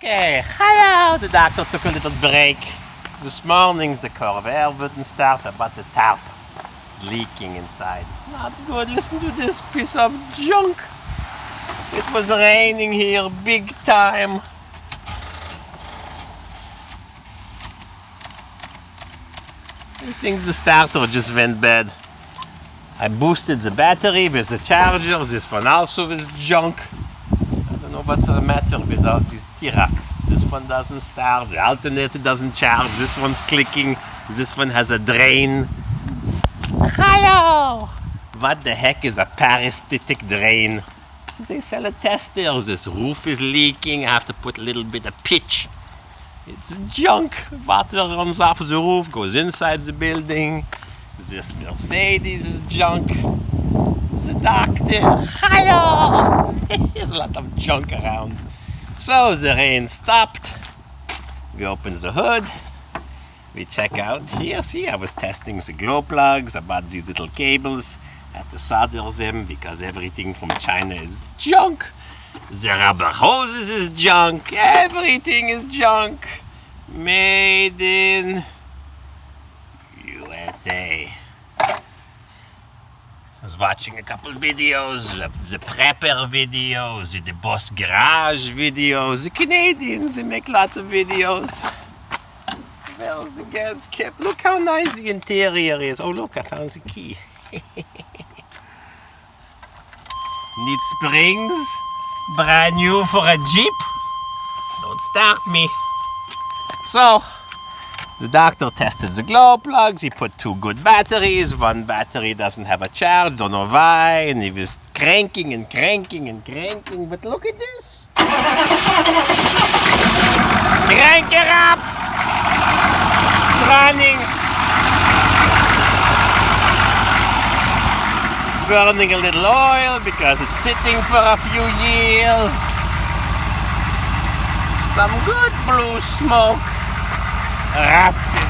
Okay, hello. The doctor took a little break. This morning the car wouldn't start, but the tap is leaking inside. Not good. Listen to this piece of junk. It was raining here big time. I think the starter just went bad. I boosted the battery with the charger. This one also is junk. I don't know what's the matter with all these T-Rex. This one doesn't start. The alternator doesn't charge. This one's clicking. This one has a drain. Hello! What the heck is a parasitic drain? They sell a tester. This roof is leaking. I have to put a little bit of pitch. It's junk. Water runs off the roof, goes inside the building. This Mercedes is junk. The doctor. Hello! There's a lot of junk around. So the rain stopped. We open the hood. We check out here. See, I was testing the glow plugs. I bought these little cables. I had to solder them because everything from China is junk. The rubber hoses is junk. Everything is junk. Made in USA. I was watching a couple videos, the prepper videos, the Boss Garage videos. The Canadians, they make lots of videos. Where's the gas cap? Look how nice the interior is. Oh look, I found the key. Need springs? Brand new for a Jeep? Don't start me. So, the doctor tested the glow plugs. He put 2 good batteries. One battery doesn't have a charge, don't know why. And he was cranking and cranking and cranking. But look at this. Crank it up. It's running. Burning a little oil because it's sitting for a few years. Some good blue smoke. Rusted.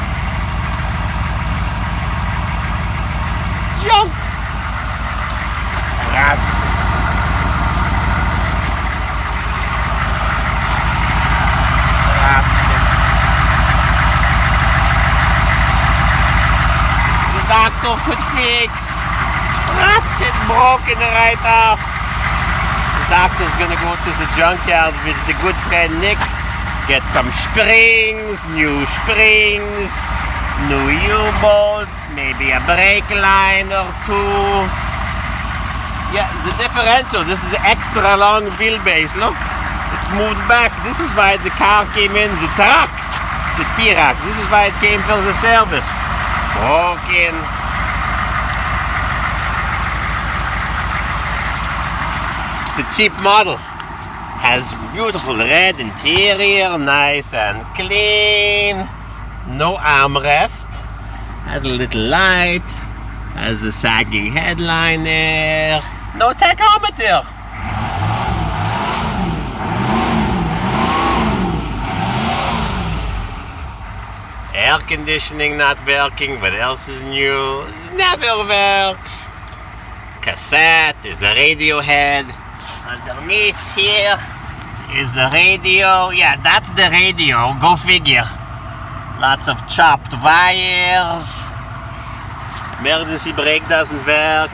Junk. Rusted. Rusted. The doctor could fix. Rusted, broken right off. The doctor's gonna go to the junkyard with the good friend Nick. Get some springs, new U-bolts, maybe a brake line or 2. Yeah, the differential, this is extra long wheelbase, look. It's moved back. This is why the car came in, the truck, the T-Rex. This is why it came for the service. Broken. The cheap model has beautiful red interior, nice and clean. No armrest. Has a little light. Has a sagging headliner. No tachometer. Air conditioning not working. What else is new? This never works. Cassette is a radio head. Underneath here is the radio. Yeah, that's the radio. Go figure. Lots of chopped wires. Emergency brake doesn't work.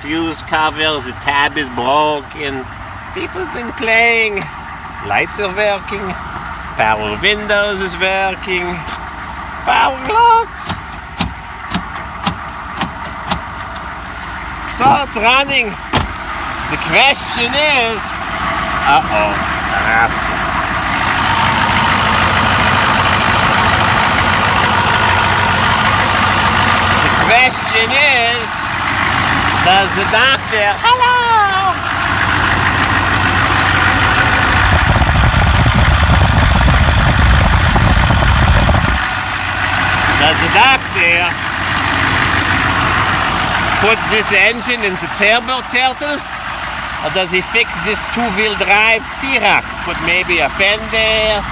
Fuse covers. The tab is broken. People have been playing. Lights are working. Power windows is working. Power locks. So it's running. The question is, rusted. The question is, does the doctor, hello? Does the doctor put this engine in the turbo turtle? Or does he fix this 2-wheel drive T-Rex? Put maybe a fender,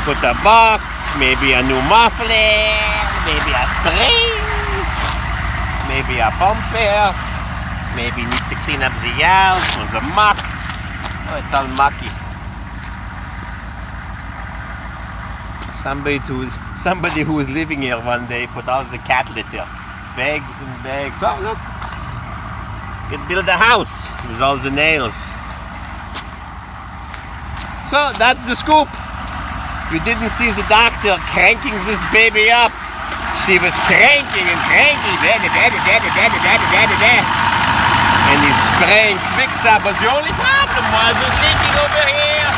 put a box, maybe a new muffler, maybe a spring, maybe a bumper, maybe need to clean up the yard for the muck. Oh, it's all mucky. Somebody who was living here one day put all the cat litter, bags and bags. Oh look, you can build a house with all the nails. So that's the scoop. You didn't see the doctor cranking this baby up. She was cranking and cranking. And he's spraying quick stop, but the only problem was it leaking over here.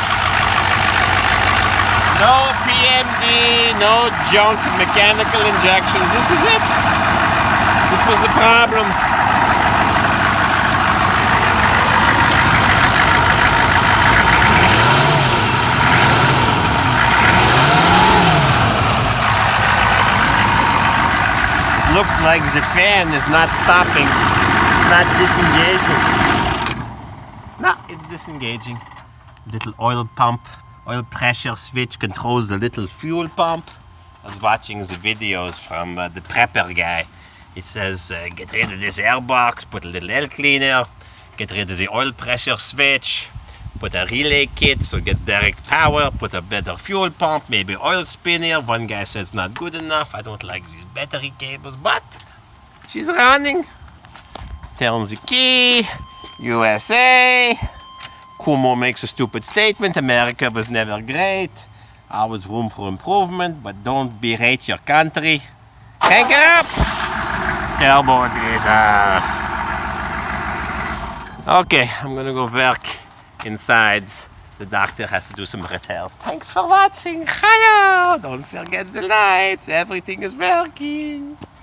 No PMD, no junk mechanical injections. This is it. This was the problem. Looks like the fan is not stopping. It's not disengaging. No, it's disengaging. Little oil pump, oil pressure switch controls the little fuel pump. I was watching the videos from the prepper guy. It says, get rid of this airbox, put a little air cleaner, get rid of the oil pressure switch, put a relay kit so it gets direct power, put a better fuel pump, maybe oil spinner. One guy says not good enough. I don't like these battery cables, but she's running. Turn the key, USA. Cuomo makes a stupid statement. America was never great. Always room for improvement, but don't berate your country. Crank it up! Turbo diesel. Okay, I'm gonna go work inside. The doctor has to do some repairs. Thanks for watching. Hello! Don't forget the lights. Everything is working.